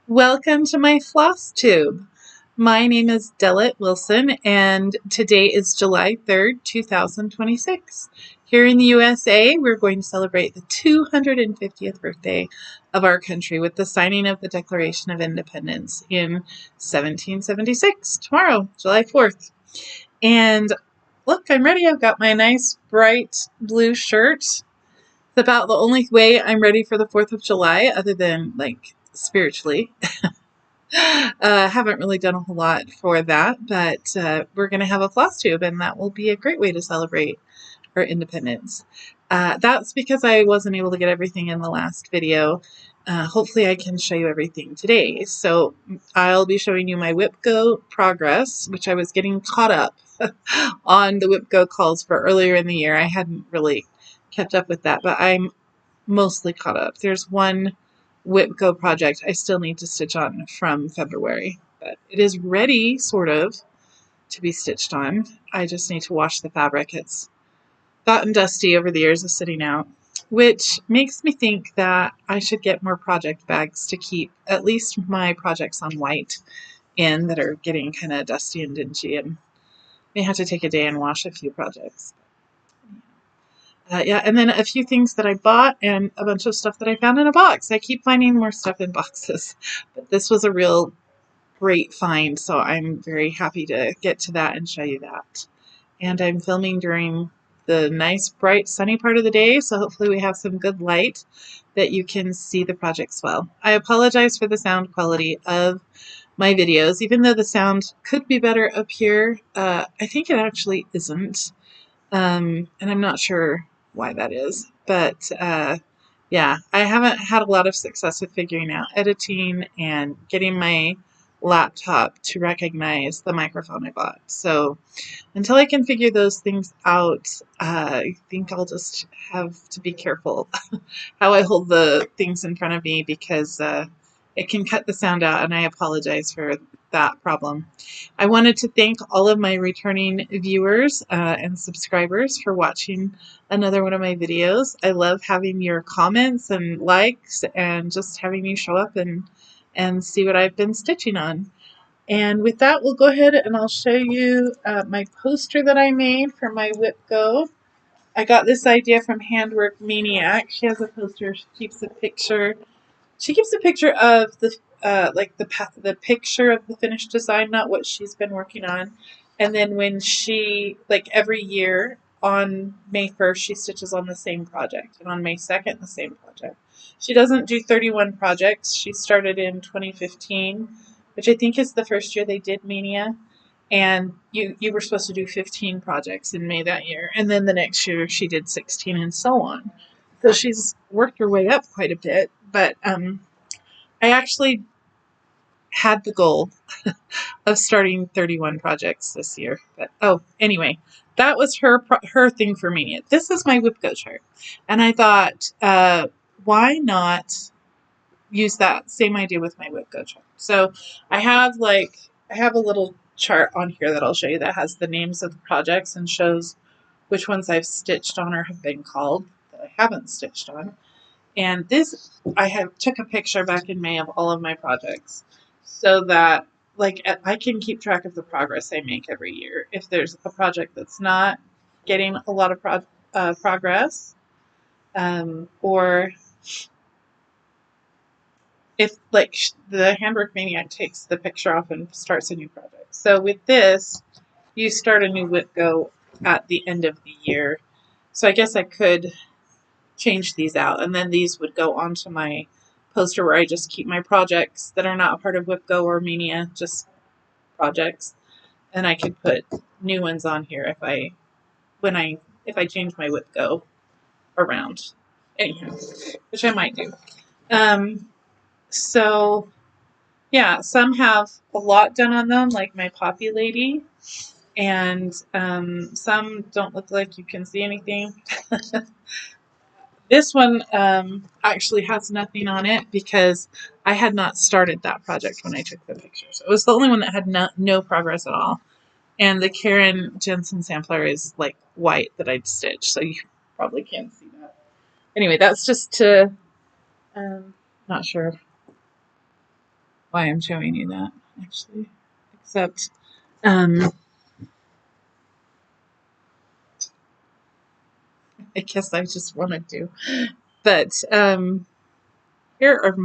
Welcome to my Flosstube. My name is Delette Wilson, and today is July 3rd, 2026. Here in the USA, we're going to celebrate the 250th birthday of our country with the signing of the Declaration of Independence in 1776, tomorrow, July 4th. And look, I'm ready. I've got my nice bright blue shirt. It's about the only way I'm ready for the 4th of July, other than like spiritually. Haven't really done a whole lot for that, but we're going to have a floss tube, and that will be a great way to celebrate our independence. That's because I wasn't able to get everything in the last video. Hopefully I can show you everything today. So I'll be showing you my WIPGO progress, which I was getting caught up on the WIPGO calls for earlier in the year. I hadn't really kept up with that, but I'm mostly caught up. There's one WIPGO project I still need to stitch on from February, but it is ready, sort of, to be stitched on. I just need to wash the fabric. It's gotten dusty over the years of sitting out, which makes me think that I should get more project bags to keep at least my projects on white in that are getting kind of dusty and dingy, and may have to take a day and wash a few projects. Yeah, and then a few things that I bought and a bunch of stuff that I found in a box. I keep finding more stuff in boxes, but this was a real great find, so I'm very happy to get to that and show you that. And I'm filming during the nice, bright, sunny part of the day, so hopefully we have some good light that you can see the projects well. I apologize for the sound quality of my videos, even though the sound could be better up here. I think it actually isn't. And I'm not sure why that is, but yeah, I haven't had a lot of success with figuring out editing and getting my laptop to recognize the microphone I bought. So until I can figure those things out, I think I'll just have to be careful how I hold the things in front of me, because it can cut the sound out, and I apologize for that problem. I wanted to thank all of my returning viewers and subscribers for watching another one of my videos. I love having your comments and likes and just having you show up and see what I've been stitching on. And with that, we'll go ahead and I'll show you my poster that I made for my WIPGO. I got this idea from Handwork Maniac. She has a poster. She keeps a picture of the the picture of the finished design, not what she's been working on. And then when she, like every year on May 1st, she stitches on the same project, and on May 2nd, the same project. She doesn't do 31 projects. She started in 2015, which I think is the first year they did Mania. And you were supposed to do 15 projects in May that year. And then the next year she did 16, and so on. So she's worked her way up quite a bit. But I actually had the goal of starting 31 projects this year. But anyway, that was her thing for me. This is my WIPGO chart. And I thought, why not use that same idea with my WIPGO chart? So I have a little chart on here that I'll show you that has the names of the projects and shows which ones I've stitched on or have been called that I haven't stitched on. And this, I took a picture back in May of all of my projects so that I can keep track of the progress I make every year. If there's a project that's not getting a lot of progress, or if the Handwork Maniac takes the picture off and starts a new project. So with this, you start a new WIPGO at the end of the year. So I guess I could change these out, and then these would go onto my poster where I just keep my projects that are not a part of WIPGO or Mania, just projects, and I could put new ones on here if I change my WIPGO around, anyhow, which I might do. So yeah, some have a lot done on them, like my Poppy Lady, and some don't look like you can see anything. This one actually has nothing on it because I had not started that project when I took the picture. So it was the only one that had no progress at all. And the Karen Jensen sampler is like white that I'd stitched, so you probably can't see that. Anyway, that's just to, not sure. why I'm showing you that, actually. Except, I guess I just wanted to. But here are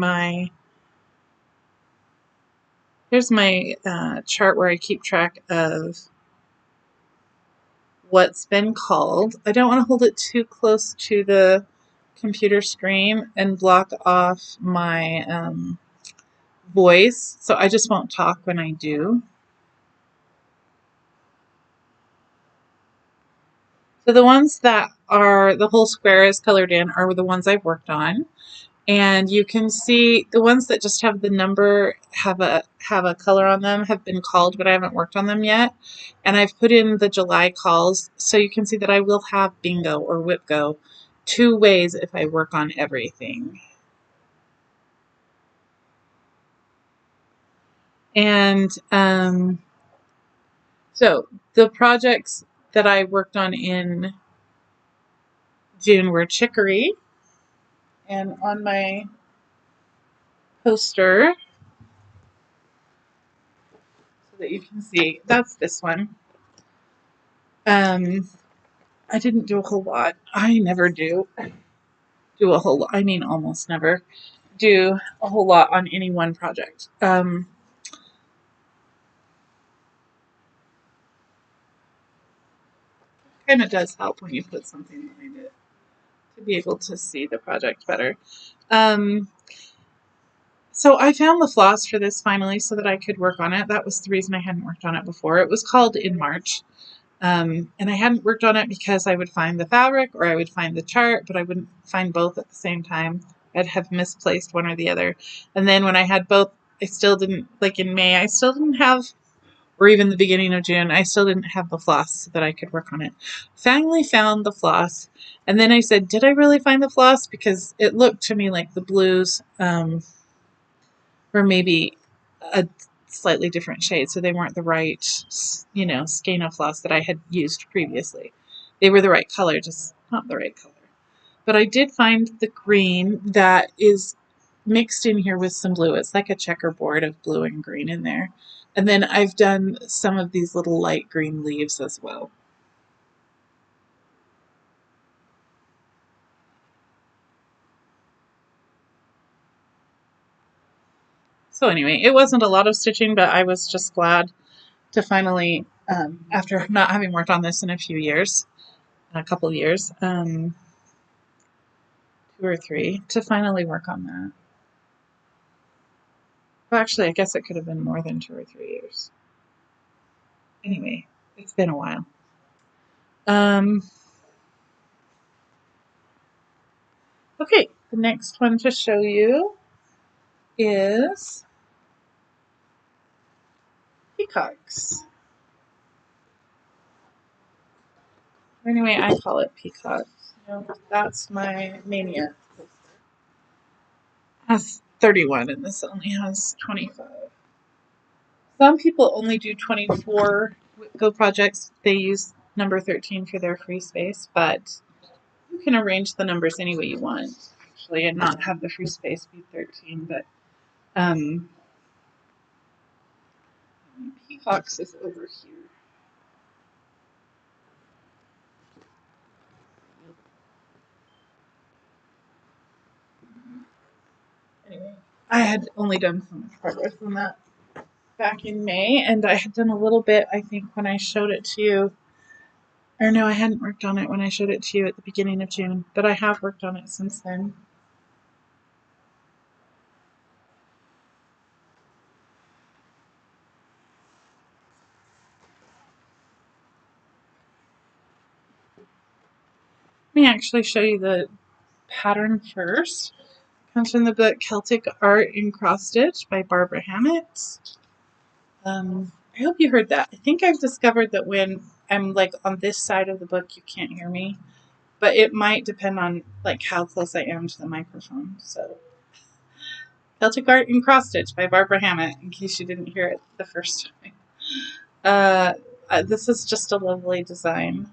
here's my chart where I keep track of what's been called. I don't want to hold it too close to the computer screen and block off my voice, so I just won't talk when I do. So the ones that are the whole square is colored in are the ones I've worked on. And you can see the ones that just have the number have a color on them have been called, but I haven't worked on them yet. And I've put in the July calls, so you can see that I will have bingo or WIPGO 2 ways if I work on everything. And so the projects that I worked on in June were chicory, and on my poster, so that you can see, that's this one. I didn't do a whole lot. I never do a whole lot. I mean, almost never do a whole lot on any one project. Kind of does help when you put something behind it to be able to see the project better. So I found the floss for this finally so that I could work on it. That was the reason I hadn't worked on it before. It was called In March. And I hadn't worked on it because I would find the fabric or I would find the chart, but I wouldn't find both at the same time. I'd have misplaced one or the other. And then when I had both, I still didn't, like in May, I still didn't have, or even the beginning of June, I still didn't have the floss so that I could work on it. Finally found the floss. And then I said, did I really find the floss? Because it looked to me like the blues were maybe a slightly different shade, so they weren't the right, skein of floss that I had used previously. They were the right color, just not the right color. But I did find the green that is mixed in here with some blue. It's like a checkerboard of blue and green in there. And then I've done some of these little light green leaves as well. So anyway, it wasn't a lot of stitching, but I was just glad to finally, after not having worked on this in a couple of years, 2 or 3, to finally work on that. Well, actually, I guess it could have been more than 2 or 3 years. Anyway, it's been a while. Okay, the next one to show you is peacocks. Anyway, I call it peacocks. That's my mania. It has 31 and this only has 25. Some people only do 24 Go projects. They use number 13 for their free space, but you can arrange the numbers any way you want, actually, and not have the free space be 13. But peacocks is over here. Anyway, I had only done so much progress on that back in May, and I had done a little bit, I think, when I showed it to you. Or no, I hadn't worked on it when I showed it to you at the beginning of June, but I have worked on it since then. Let me actually show you the pattern first. It comes from the book Celtic Art in Cross Stitch by Barbara Hammett. I hope you heard that. I think I've discovered that when I'm like on this side of the book, you can't hear me, but it might depend on like how close I am to the microphone. So, Celtic Art in Cross Stitch by Barbara Hammett, in case you didn't hear it the first time. This is just a lovely design.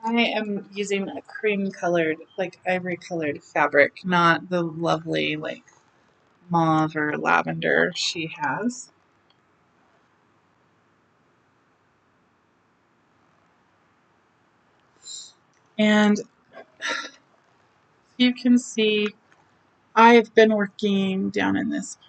I am using a cream colored, like ivory colored fabric, not the lovely like mauve or lavender she has. And you can see I've been working down in this part.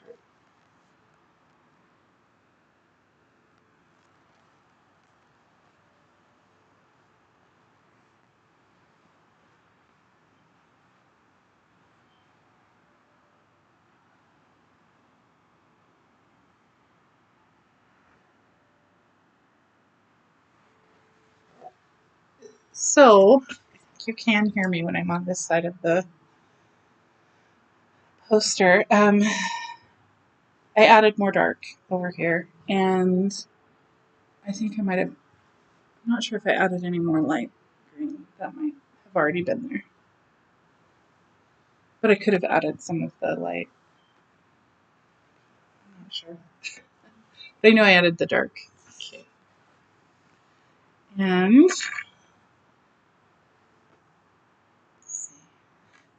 So you can hear me when I'm on this side of the poster. I added more dark over here, and I think I might have, I'm not sure if I added any more light green. That might have already been there. But I could have added some of the light. I'm not sure. But I know I added the dark. Okay. And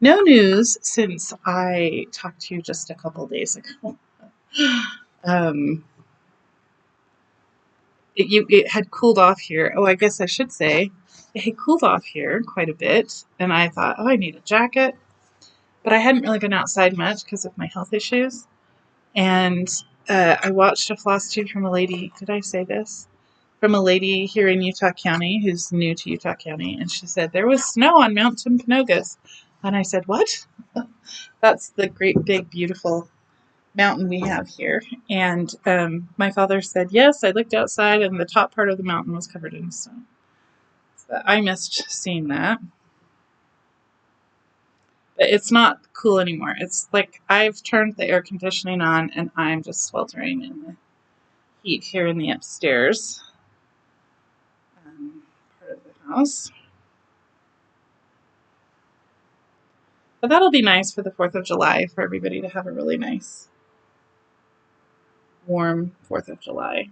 no news since I talked to you just a couple days ago. um, it had cooled off here. Oh, I guess I should say it had cooled off here quite a bit. And I thought, oh, I need a jacket. But I hadn't really been outside much because of my health issues. And I watched a floss tube from a lady. Did I say this? From a lady here in Utah County who's new to Utah County. And she said, there was snow on Mount Timpanogos. And I said, what? That's the great, big, beautiful mountain we have here. And my father said, yes, I looked outside and the top part of the mountain was covered in snow. So I missed seeing that. But it's not cool anymore. It's like I've turned the air conditioning on and I'm just sweltering in the heat here in the upstairs part of the house. But that'll be nice for the 4th of July for everybody to have a really nice, warm 4th of July.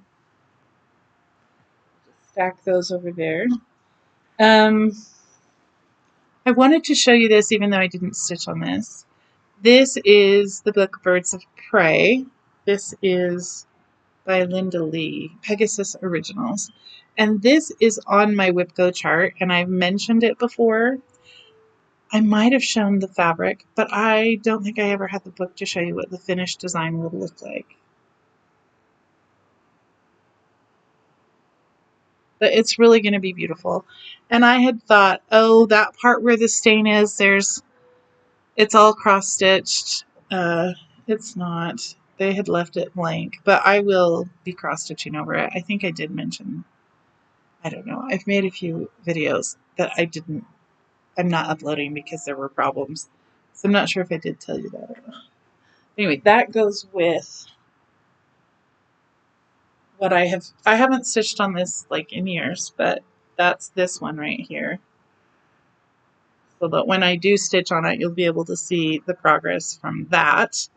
Just stack those over there. I wanted to show you this even though I didn't stitch on this. This is the book Birds of Prey. This is by Linda Lee, Pegasus Originals. And this is on my WIPGO chart, and I've mentioned it before. I might have shown the fabric, but I don't think I ever had the book to show you what the finished design would look like. But it's really going to be beautiful. And I had thought, oh, that part where the stain is, it's all cross-stitched. It's not. They had left it blank, but I will be cross-stitching over it. I think I did mention, I don't know. I've made a few videos that I'm not uploading because there were problems. So I'm not sure if I did tell you that or not. Anyway, that goes with what I haven't stitched on this like in years, but that's this one right here. So that when I do stitch on it, you'll be able to see the progress from that.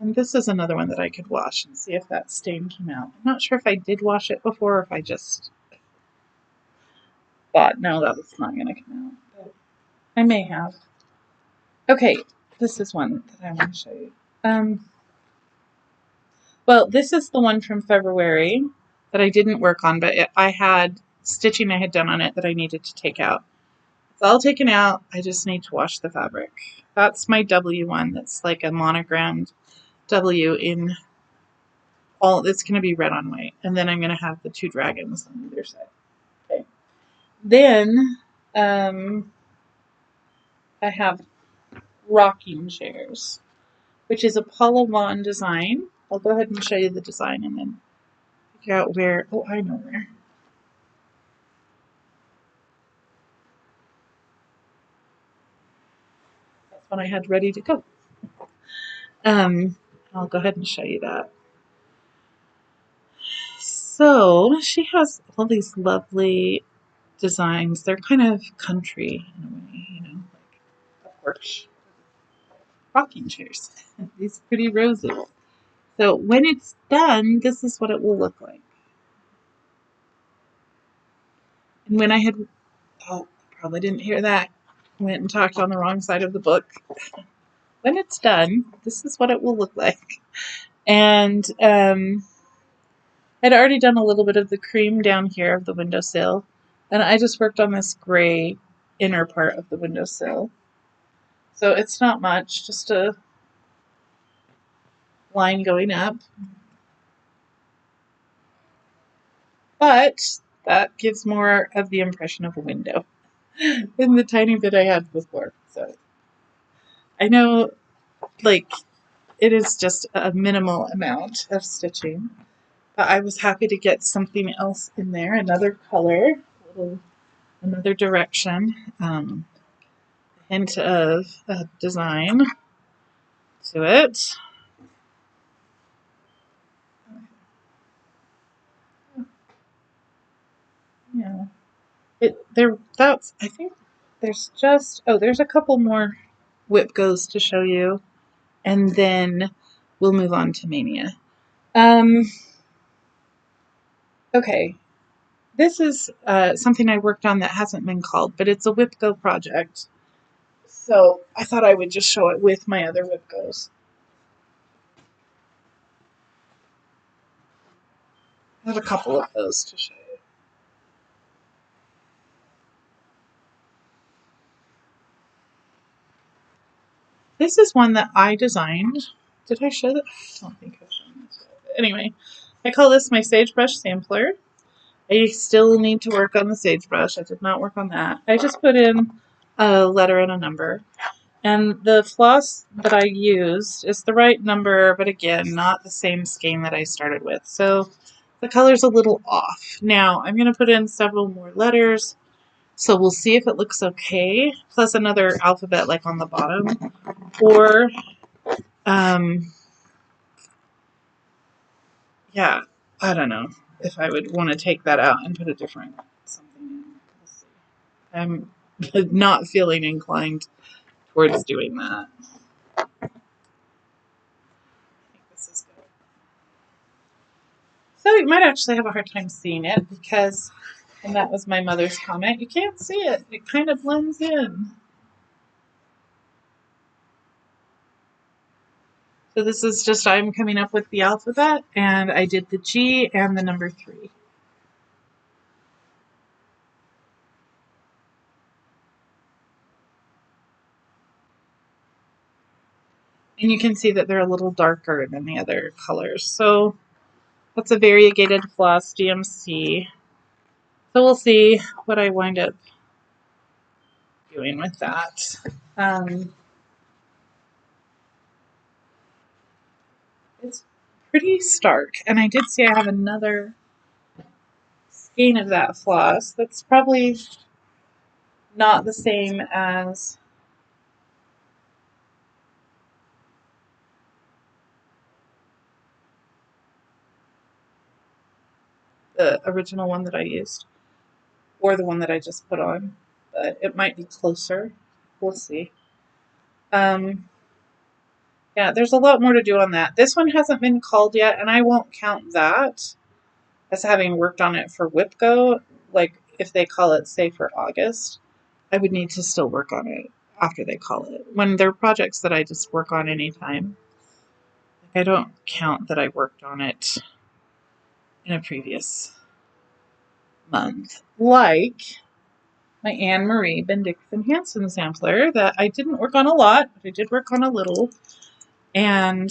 And this is another one that I could wash and see if that stain came out. I'm not sure if I did wash it before or if I just thought, no, that was not going to come out. But I may have. Okay, this is one that I want to show you. Well, this is the one from February that I didn't work on, but I had stitching I had done on it that I needed to take out. It's all taken out. I just need to wash the fabric. That's my W one. That's like a monogrammed W in all. It's going to be red on white. And then I'm going to have the 2 dragons on either side. Okay. Then I have rocking chairs, which is a Paula Vaughn design. I'll go ahead and show you the design and then figure out where. Oh, I know where. That's what I had ready to go. I'll go ahead and show you that. So she has all these lovely designs. They're kind of country in a way, you know, like, of course, rocking chairs. These pretty roses. So when it's done, this is what it will look like. And when I had, oh, probably didn't hear that, went and talked on the wrong side of the book. When it's done, this is what it will look like. And I'd already done a little bit of the cream down here of the windowsill, and I just worked on this gray inner part of the windowsill. So it's not much, just a line going up. But that gives more of the impression of a window than the tiny bit I had before. So I know, like, it is just a minimal amount of stitching, but I was happy to get something else in there, another color, another direction, a hint of design to it. Yeah, that's, I think there's just, oh, there's a couple more WIPGOs to show you, and then we'll move on to Mania. Okay, this is something I worked on that hasn't been called, but it's a WIPGO project. So I thought I would just show it with my other WIPGOs. I have a couple of those to show you. This is one that I designed. Did I show that? I don't think I've shown this yet. Anyway, I call this my sagebrush sampler. I still need to work on the sagebrush. I did not work on that. I just put in a letter and a number. And the floss that I used is the right number, but again, not the same skein that I started with. So the color's a little off. Now, I'm going to put in several more letters, so we'll see if it looks okay, plus another alphabet like on the bottom. Or, yeah, I don't know if I would want to take that out and put a different something in. We'll see. I'm not feeling inclined towards doing that. I think this is good. So you might actually have a hard time seeing it because, and that was my mother's comment, you can't see it. It kind of blends in. So this is just, I'm coming up with the alphabet, and I did the G and the number 3. And you can see that they're a little darker than the other colors. So that's a variegated floss GMC. So we'll see what I wind up doing with that. It's pretty stark, and I did see I have another skein of that floss that's probably not the same as the original one that I used, or the one that I just put on, but it might be closer. We'll see. Yeah, there's a lot more to do on that. This one hasn't been called yet, and I won't count that as having worked on it for WIPGO. Like, if they call it, say, for August, I would need to still work on it after they call it. When they're projects that I just work on anytime, I don't count that I worked on it in a previous month. Like my Anne Marie Bendixen Hansen sampler that I didn't work on a lot, but I did work on a little. And,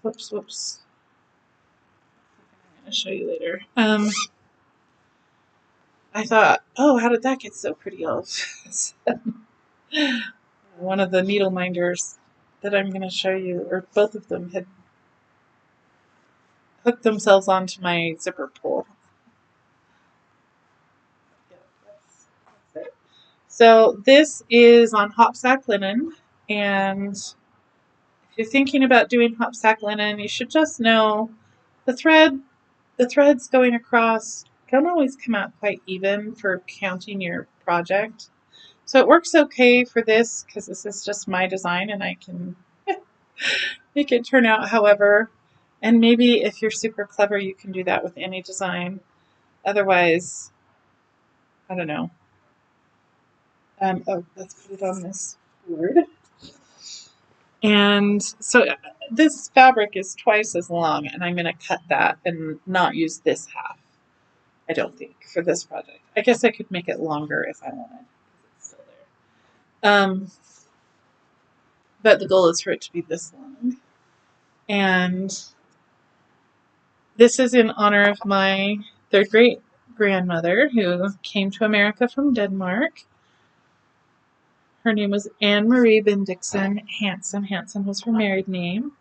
whoops. I'm going to show you later. I thought, oh, how did that get so pretty all of a sudden? One of the needle minders that I'm going to show you, or both of them, had hooked themselves onto my zipper pull. Yeah, that's it. So this is on hopsack linen, and if you're thinking about doing hopsack linen, you should just know the threads going across don't always come out quite even for counting your project. So it works okay for this because this is just my design and I can make it turn out however. And maybe if you're super clever, you can do that with any design. Otherwise, I don't know. Oh, let's put it on this board. And so this fabric is twice as long, and I'm going to cut that and not use this half, I don't think, for this project. I guess I could make it longer if I wanted, because it's still there. But the goal is for it to be this long. And this is in honor of my third great grandmother who came to America from Denmark. Her name was Anne Marie Bendixen Hansen. Hansen was her married name.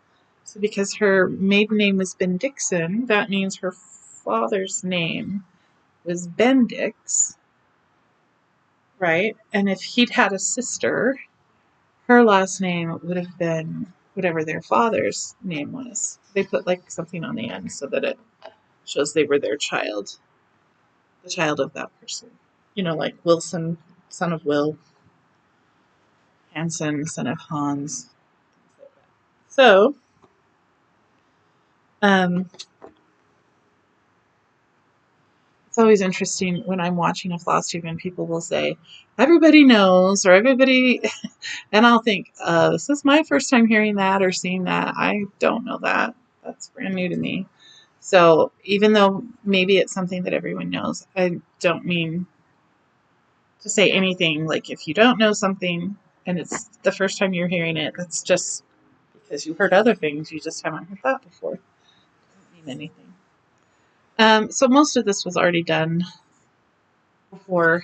So because her maiden name was Bendixen, that means her father's name was Bendix, right? And if he'd had a sister, her last name would have been whatever their father's name was. They put like something on the end so that it shows they were their child, the child of that person. You know, like Wilson, son of Will, Hansen, son of Hans. So, it's always interesting when I'm watching a Flosstube and people will say, everybody knows, or everybody, and I'll think, this is my first time hearing that or seeing that. I don't know that. That's brand new to me. So even though maybe it's something that everyone knows, I don't mean to say anything like if you don't know something and it's the first time you're hearing it, that's just because you heard other things, you just haven't heard that before. It doesn't mean anything. So most of this was already done before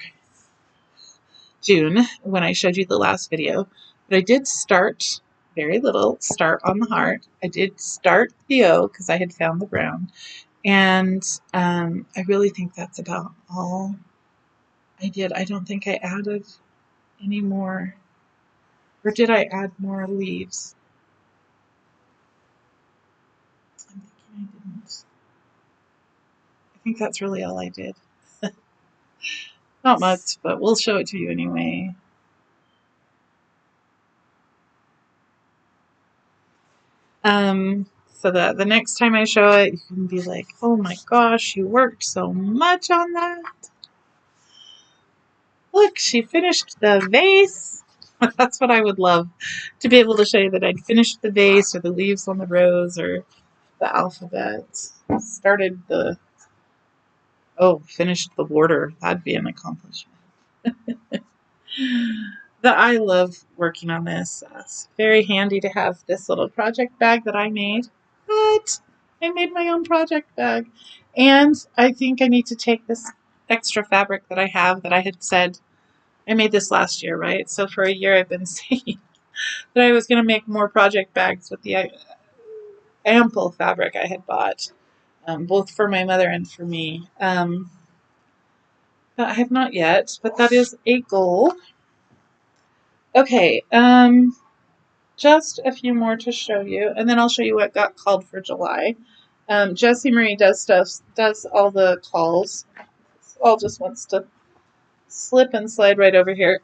June when I showed you the last video, but I did start very little, start on the heart. I did start the O because I had found the brown, and I really think that's about all I did. I don't think I added any more, or did I add more leaves? I'm thinking I didn't. I think that's really all I did. Not much, but we'll show it to you anyway. So that the next time I show it, you can be like, oh my gosh, you worked so much on that. Look, she finished the vase. That's what I would love, to be able to show you that I'd finished the vase or the leaves on the rose or the alphabet. Finished the border. That'd be an accomplishment. I love working on this. It's very handy to have this little project bag that I made. What? I made my own project bag. And I think I need to take this extra fabric that I have that I had said I made this last year, right? So for a year I've been saying that I was going to make more project bags with the ample fabric I had bought, both for my mother and for me. But I have not yet, but that is a goal. Okay, just a few more to show you, and then I'll show you what got called for July. Jessie Marie does all the calls. All just wants to slip and slide right over here.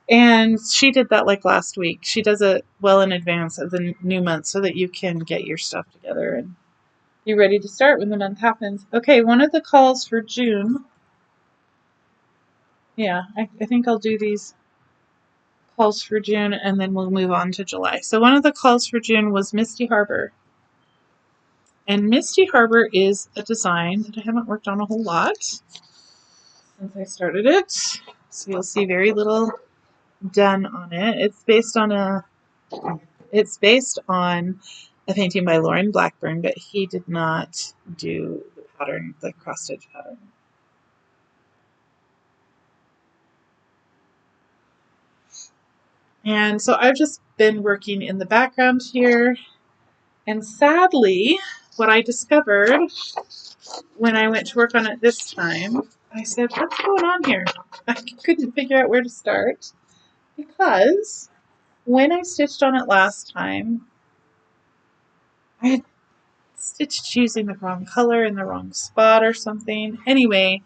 And she did that like last week. She does it well in advance of the new month so that you can get your stuff together and be ready to start when the month happens. Okay, one of the calls for June. Yeah, I think I'll do these calls for June and then we'll move on to July. So one of the calls for June was Misty Harbor. And Misty Harbor is a design that I haven't worked on a whole lot since I started it. So you'll see very little done on it. It's based on a painting by Lauren Blackburn, but he did not do the pattern, the cross stitch pattern. And so I've just been working in the background here. And sadly, what I discovered when I went to work on it this time, I said, what's going on here? I couldn't figure out where to start because when I stitched on it last time, I had stitched using the wrong color in the wrong spot or something. Anyway,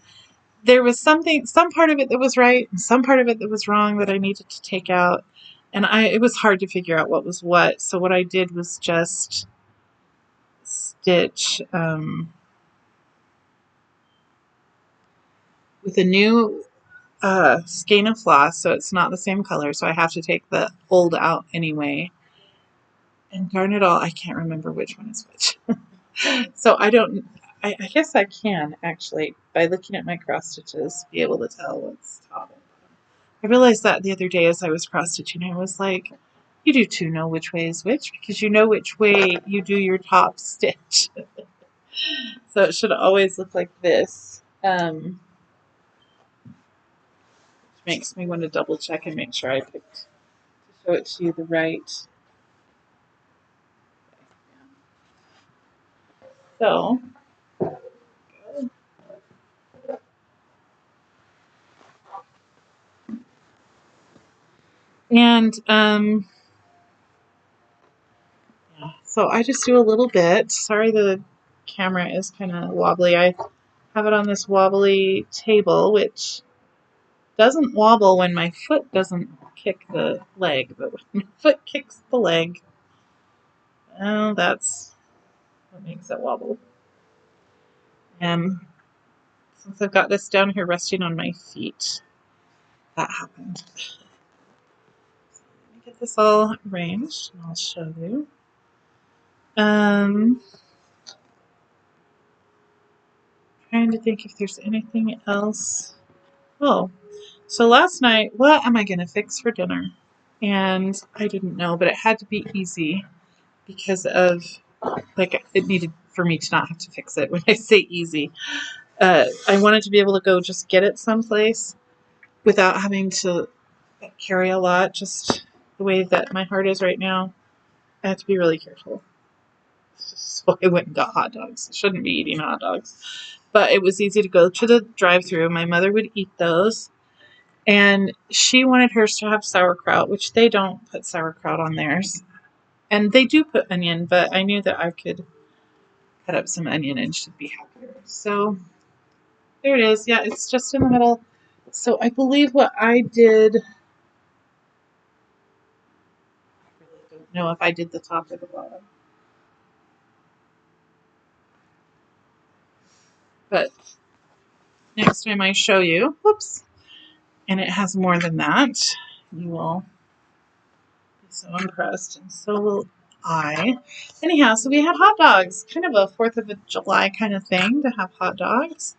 there was some part of it that was right and some part of it that was wrong that I needed to take out. And it was hard to figure out what was what. So what I did was just stitch with with a new skein of floss, so it's not the same color, so I have to take the old out anyway. And darn it all, I can't remember which one is which. So I guess I can actually, by looking at my cross stitches, be able to tell what's top and bottom. I realized that the other day as I was cross stitching, I was like, you do too know which way is which, because you know which way you do your top stitch. So it should always look like this. Which makes me want to double check and make sure I picked to show it to you the right. So, and yeah, so I just do a little bit. Sorry, the camera is kind of wobbly. I have it on this wobbly table, which doesn't wobble when my foot doesn't kick the leg, but when my foot kicks the leg, well, that's what makes it wobble. And since I've got this down here resting on my feet, that happened. Let me get this all arranged and I'll show you. Trying to think if there's anything else. Oh, so last night, what am I going to fix for dinner? And I didn't know, but it had to be easy because of, like, it needed for me to not have to fix it. When I say easy, I wanted to be able to go just get it someplace without having to carry a lot, just the way that my heart is right now. I have to be really careful. So I went and got hot dogs. I shouldn't be eating hot dogs. But it was easy to go to the drive-thru. My mother would eat those. And she wanted hers to have sauerkraut, which they don't put sauerkraut on theirs. And they do put onion, but I knew that I could cut up some onion and she'd be happier. So there it is. Yeah, it's just in the middle. So I believe what I did, I really don't know if I did the top or the bottom. But next time I show you, whoops, and it has more than that, you will be so impressed, and so will I. Anyhow, so we had hot dogs, kind of a 4th of July kind of thing to have hot dogs.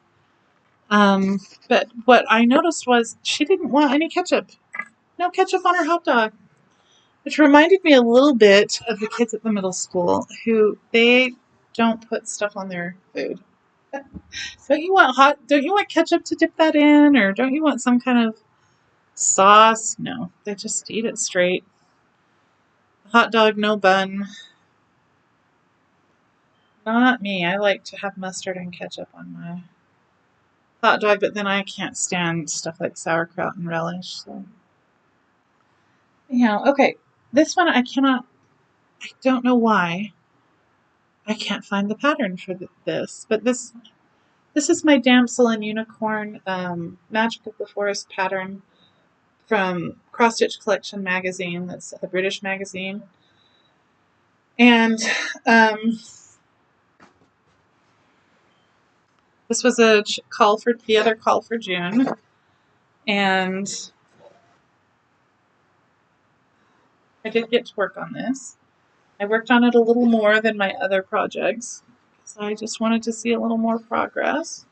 But what I noticed was she didn't want any ketchup. No ketchup on her hot dog. Which reminded me a little bit of the kids at the middle school who they don't put stuff on their food. Don't you want ketchup to dip that in, or don't you want some kind of sauce? No, they just eat it straight. Hot dog, no bun. Not me. I like to have mustard and ketchup on my hot dog, but then I can't stand stuff like sauerkraut and relish. So, yeah, okay. This one I don't know why. I can't find the pattern for this, but this is my Damsel and Unicorn Magic of the Forest pattern from Cross Stitch Collection magazine. That's a British magazine. And this was the other call for June. And I did get to work on this. I worked on it a little more than my other projects, so I just wanted to see a little more progress.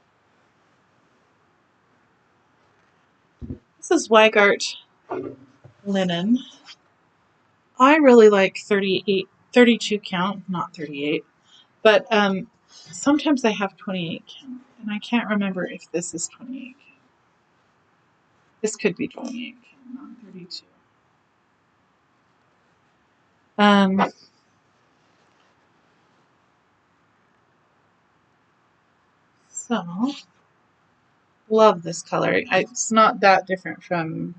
This is Weigart linen. I really like 32 count, not 38, but sometimes I have 28 count, and I can't remember if this is 28 count. This could be 28 count, not 32. So, love this color. It's not that different from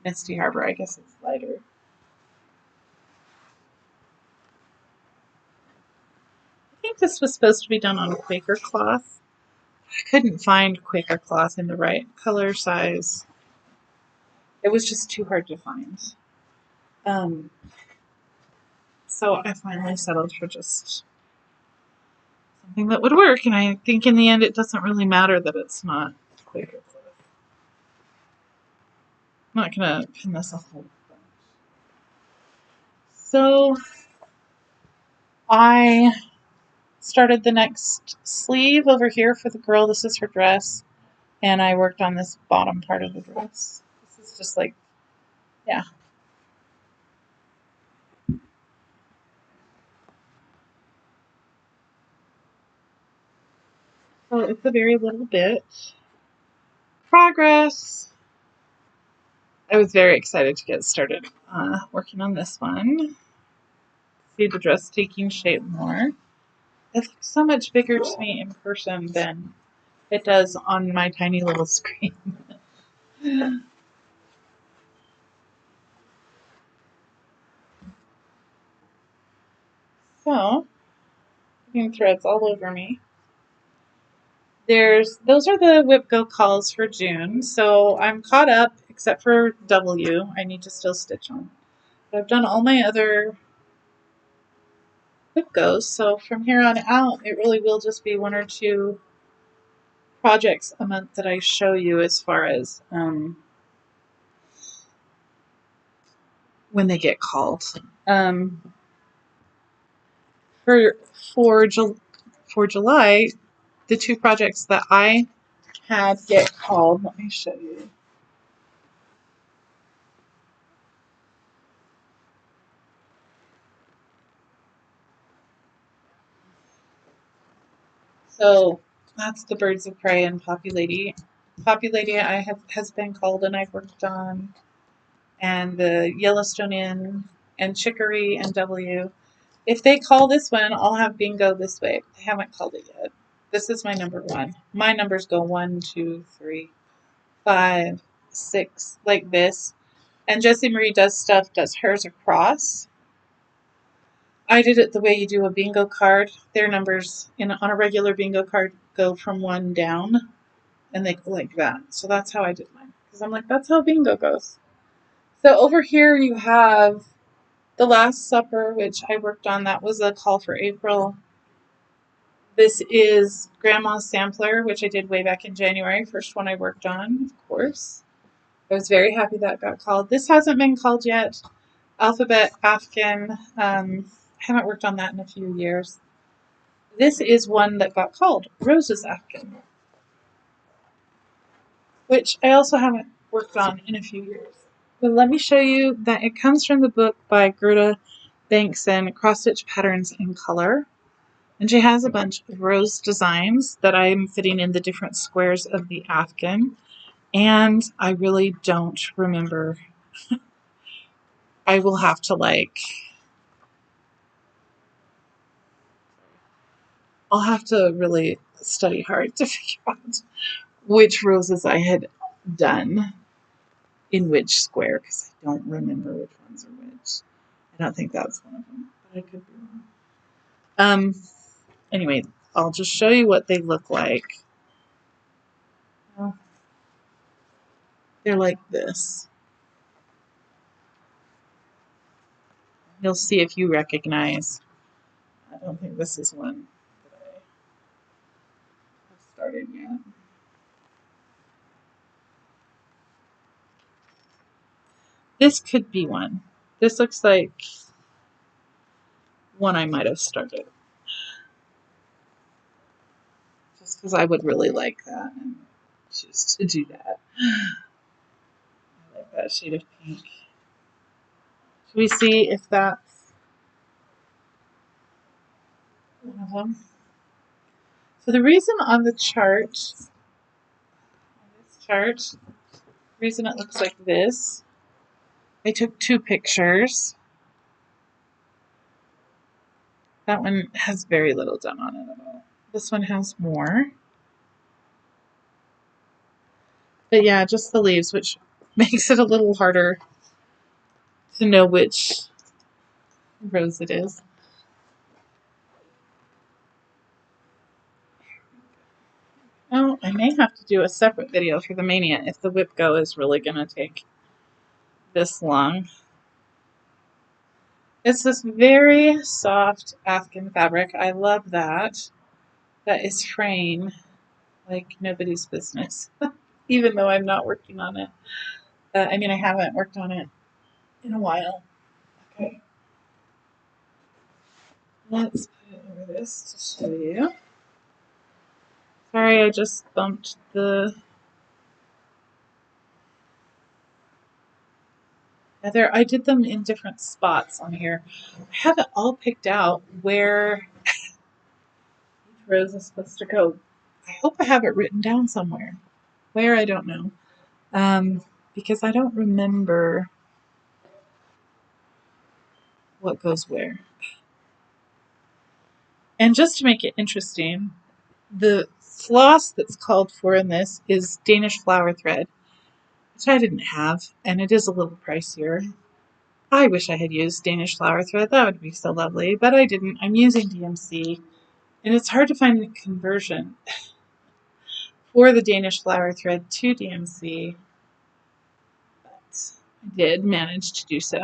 Misty Harbor. I guess it's lighter. I think this was supposed to be done on Quaker cloth. I couldn't find Quaker cloth in the right color size. It was just too hard to find. So I finally settled for just something that would work, and I think in the end it doesn't really matter that it's not Quaker cloth. I'm not going to pin this a whole bunch. So I started the next sleeve over here for the girl. This is her dress, and I worked on this bottom part of the dress. This is just like, yeah. So it's a very little bit. Progress. I was very excited to get started working on this one. See the dress taking shape more. It looks so much bigger to me in person than it does on my tiny little screen. So, getting threads all over me. Those are the WIPGO calls for June. So I'm caught up except for W. I need to still stitch on. But I've done all my other WIPGOs. So from here on out, it really will just be one or two projects a month that I show you as far as when they get called. For for for July, the two projects that I had get called. Let me show you. So that's the Birds of Prey and Poppy Lady. Poppy Lady has been called and I've worked on, and the Yellowstone Inn and Chicory and W. If they call this one, I'll have bingo this way. They haven't called it yet. This is my number one. My numbers go 1, 2, 3, 5, 6, like this. And Jessie Marie does hers across. I did it the way you do a bingo card. Their numbers on a regular bingo card go from 1 down, and they go like that. So that's how I did mine. Because I'm like, that's how bingo goes. So over here you have The Last Supper, which I worked on. That was a call for April. This is Grandma's Sampler, which I did way back in January. First one I worked on, of course. I was very happy that got called. This hasn't been called yet. Alphabet Afghan. I haven't worked on that in a few years. This is one that got called, Rose's Afghan, which I also haven't worked on in a few years. But let me show you that it comes from the book by Gerda Bankson, Cross Stitch Patterns in Color. And she has a bunch of rose designs that I'm fitting in the different squares of the Afghan. And I really don't remember. I will have to I'll have to really study hard to figure out which roses I had done in which square, because I don't remember which ones are which. I don't think that's one of them, but I could be wrong. Anyway, I'll just show you what they look like. They're like this. You'll see if you recognize. I don't think this is one that I have started yet. This could be one. This looks like one I might have started. Just because I would really like that and choose to do that. I like that shade of pink. Should we see if that's one of them? So the reason on the reason it looks like this, I took 2 pictures. That one has very little done on it at all. This one has more. But yeah, just the leaves, which makes it a little harder to know which rose it is. Oh, I may have to do a separate video for the Mania if the WIPGO is really going to take this long. It's this very soft Afghan fabric. I love that. that is fraying like nobody's business, even though I'm not working on it. I mean, I haven't worked on it in a while. Okay, let's put it over this to show you. Sorry, I just bumped the other. I did them in different spots on here. I have it all picked out where each rose is supposed to go. I hope I have it written down somewhere. Where, I don't know. Because I don't remember what goes where. And just to make it interesting, the floss that's called for in this is Danish flower thread, which I didn't have, and it is a little pricier. I wish I had used Danish flower thread. That would be so lovely, but I didn't. I'm using DMC, and it's hard to find a conversion for the Danish flower thread to DMC, but I did manage to do so.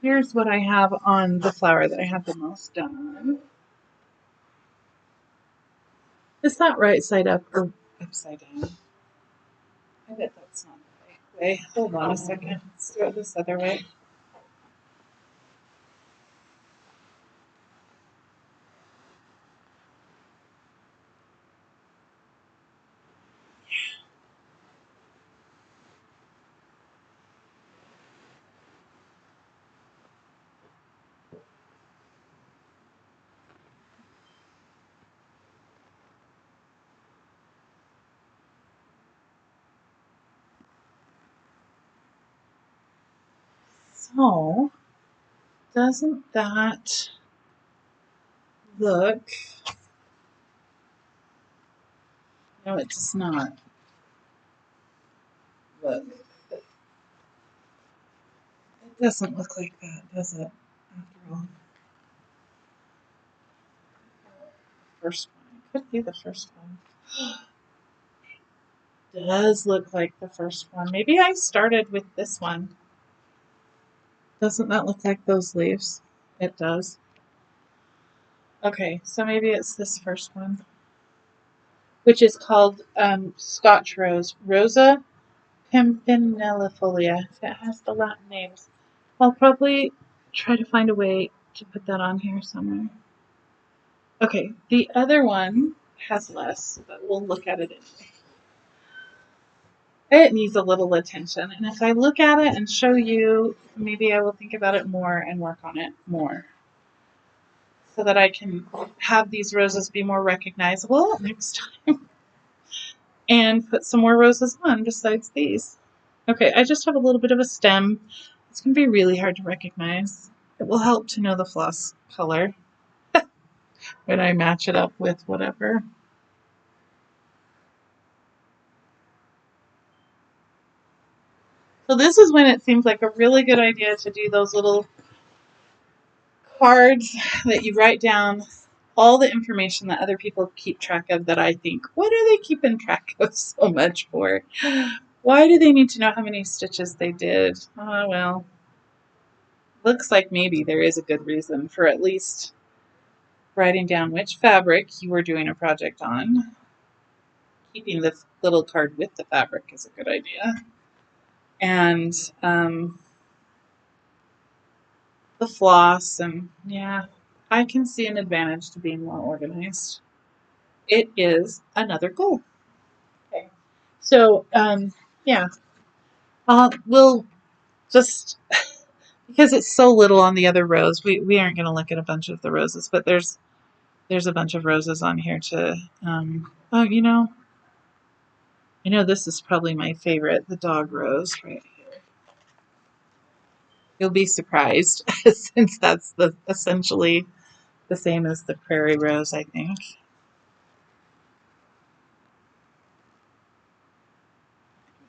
Here's what I have on the flower that I have the most done. Is that right side up or upside down? I bet that's not the right way. Hold on a second. Let's do it this other way. So, doesn't that look... No, it does not look. It doesn't look like that, does it? After all. First one. It could be the first one. It does look like the first one. Maybe I started with this one. Doesn't that look like those leaves? It does. Okay, so maybe it's this first one, which is called Scotch Rose. Rosa pimpinellifolia. If it has the Latin names. I'll probably try to find a way to put that on here somewhere. Okay, the other one has less, but we'll look at it anyway. It needs a little attention, and if I look at it and show you, maybe I will think about it more and work on it more so that I can have these roses be more recognizable next time and put some more roses on besides these. Okay, I just have a little bit of a stem. It's going to be really hard to recognize. It will help to know the floss color when I match it up with whatever. So this is when it seems like a really good idea to do those little cards that you write down all the information that other people keep track of that I think, what are they keeping track of so much for? Why do they need to know how many stitches they did? Oh, well, looks like maybe there is a good reason for at least writing down which fabric you were doing a project on. Keeping the little card with the fabric is a good idea. And the floss, and yeah, I can see an advantage to being more organized. It is another goal. Okay. So, yeah, we'll just, because it's so little on the other rows, we aren't going to look at a bunch of the roses, but there's a bunch of roses on here to, oh, I know this is probably my favorite, the dog rose right here. You'll be surprised since that's essentially the same as the prairie rose, I think.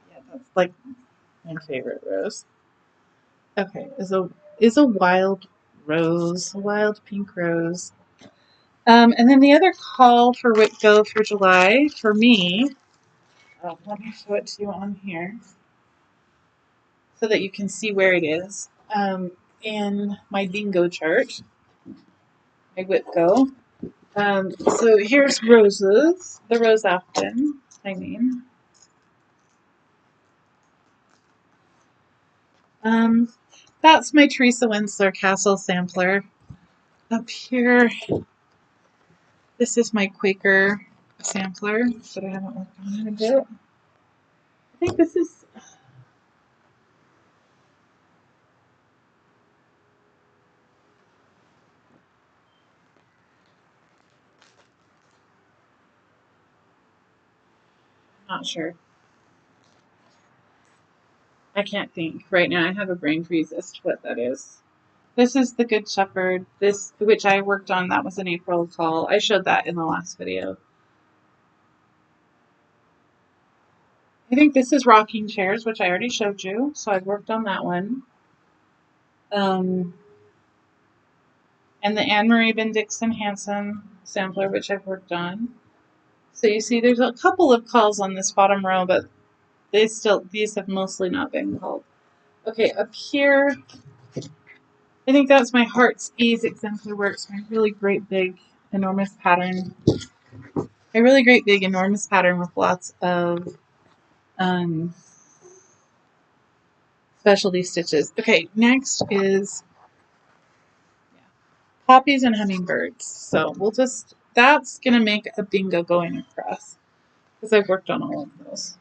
Yeah, that's like my favorite rose. Okay, is a wild rose, a wild pink rose. And then the other call for WIPGO for July for me, let me show it to you on here so that you can see where it is. In my bingo chart, my WIPGO, So here's roses, the Rose Afton, I mean. That's my Teresa Winslow Castle sampler. Up here, this is my Quaker sampler that I haven't worked on in a bit. I think this is, not sure. I can't think right now. I have a brain freeze as to what that is. This is the Good Shepherd. This, which I worked on, that was an April call. I showed that in the last video. I think this is Rocking Chairs, which I already showed you, so I've worked on that one. And the Anne Marie Van Dixon Hansen sampler, which I've worked on. So you see there's a couple of calls on this bottom row, but these have mostly not been called. Okay, up here, I think that's my Heart's Ease Exemplar Works, my really great big enormous pattern. A really great big enormous pattern with lots of specialty stitches. Okay, next is poppies and hummingbirds. So we'll just, that's going to make a bingo going across because I've worked on all of those.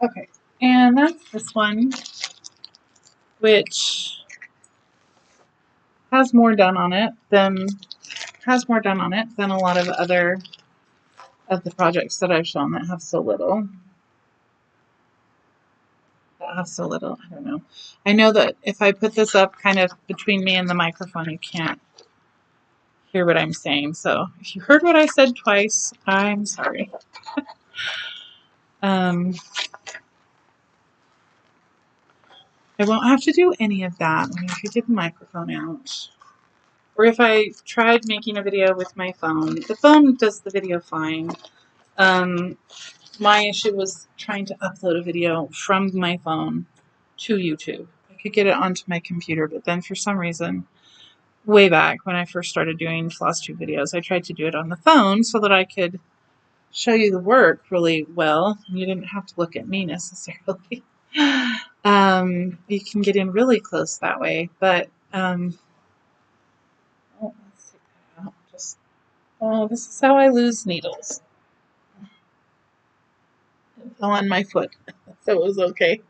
Okay, and that's this one, which has more done on it than a lot of other of the projects that I've shown that have so little. I don't know. I know that if I put this up kind of between me and the microphone, you can't hear what I'm saying. So if you heard what I said twice, I'm sorry. I won't have to do any of that if you get the microphone out. Or if I tried making a video with my phone. The phone does the video fine. My issue was trying to upload a video from my phone to YouTube. I could get it onto my computer, but then for some reason, way back when I first started doing Flosstube videos, I tried to do it on the phone so that I could show you the work really well. You didn't have to look at me necessarily. You can get in really close that way, but let's take that out. This is how I lose needles. It fell on my foot, so it was okay.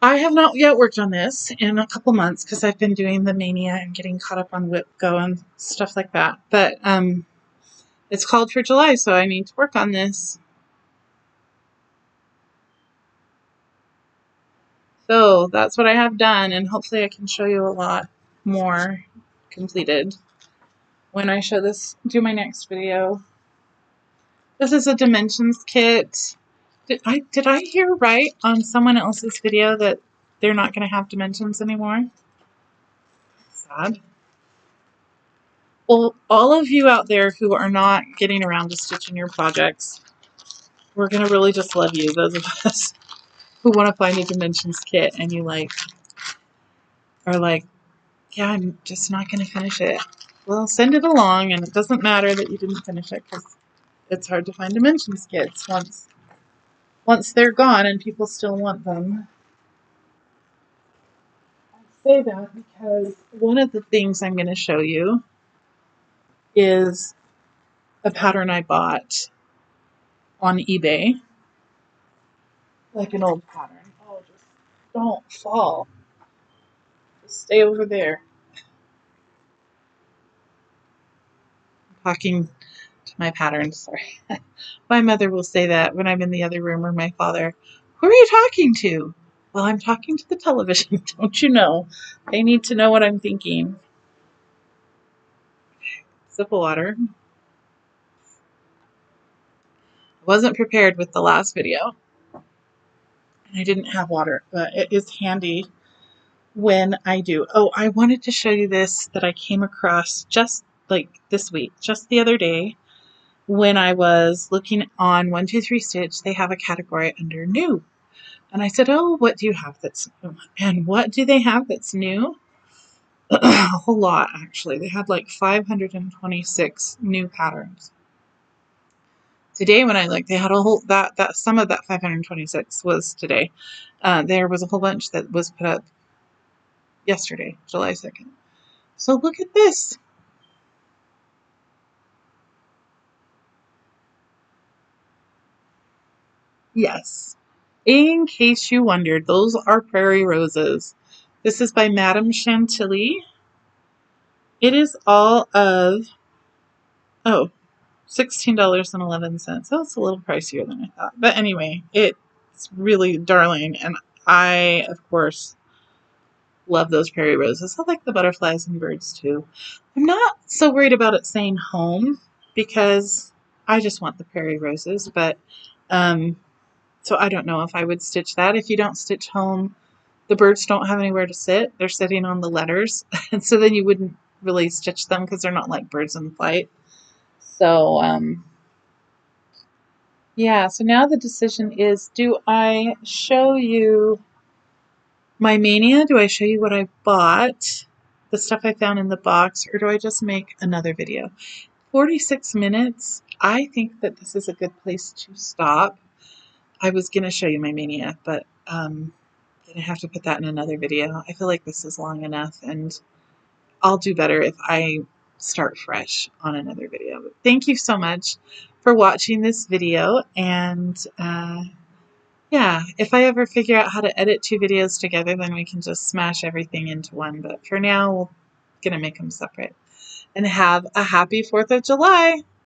I have not yet worked on this in a couple months because I've been doing the mania and getting caught up on WIPGO and stuff like that. But it's called for July, so I need to work on this. So that's what I have done, and hopefully I can show you a lot more completed when I do my next video. This is a dimensions kit. Did I hear right on someone else's video that they're not going to have dimensions anymore? Sad. Well, all of you out there who are not getting around to stitching your projects, we're going to really just love you. Those of us who want to find a dimensions kit and you are like, yeah, I'm just not going to finish it. Well, send it along, and it doesn't matter that you didn't finish it because it's hard to find dimensions kits once they're gone and people still want them. I say that because one of the things I'm going to show you is a pattern I bought on eBay, like an old pattern. Oh, just don't fall. Just stay over there. I'm talking to my pattern, sorry. My mother will say that when I'm in the other room, or my father. Who are you talking to? Well, I'm talking to the television, don't you know? They need to know what I'm thinking. Sip of water. I wasn't prepared with the last video, and I didn't have water, but it is handy when I do. Oh, I wanted to show you this that I came across just like this week, just the other day, when I was looking on 123 Stitch. They have a category under new. And I said, oh, what do you have that's new? And what do they have that's new? A whole lot, actually. They had like 526 new patterns. Today when I looked, they had a whole, that some of that 526 was today. There was a whole bunch that was put up yesterday, July 2nd. So look at this. Yes. In case you wondered, those are prairie roses. This is by Madame Chantilly. It is all of, oh, $16.11. That's a little pricier than I thought. But anyway, it's really darling. And I, of course, love those prairie roses. I like the butterflies and birds too. I'm not so worried about it saying home because I just want the prairie roses. But so I don't know if I would stitch that. If you don't stitch home, the birds don't have anywhere to sit. They're sitting on the letters. And so then you wouldn't really stitch them because they're not like birds in flight. So, yeah, so now the decision is, do I show you my mania? Do I show you what I bought, the stuff I found in the box, or do I just make another video? 46 minutes. I think that this is a good place to stop. I was going to show you my mania, but I'm going to have to put that in another video. I feel like this is long enough, and I'll do better if I start fresh on another video. But thank you so much for watching this video, and yeah, if I ever figure out how to edit two videos together, then we can just smash everything into one. But for now, we're going to make them separate. And have a happy 4th of July!